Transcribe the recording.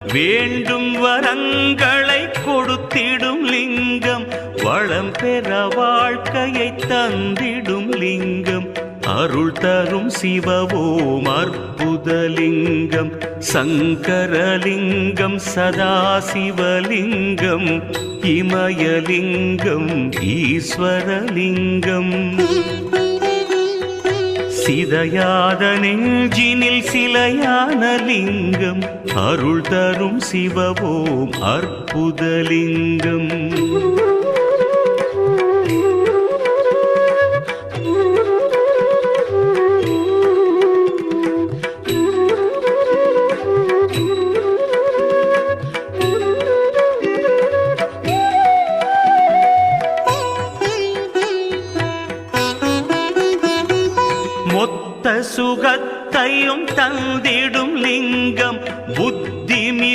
வேண்டும் வரங்களை கொடுத்திடும் லிங்கம், வளம் பெற வாழ்க்கையை தந்திடும் லிங்கம், அருள் தரும் சிவவோம் அற்புதலிங்கம், சங்கரலிங்கம் சதாசிவலிங்கம், இமயலிங்கம் ஈஸ்வரலிங்கம், சிதையாத நெஞ்சினில் சிலையான லிங்கம், அருள் தரும் சிவவோம் அற்புதலிங்கம். மொத்த சுகத்தையும் தந்திடும் லிங்கம்,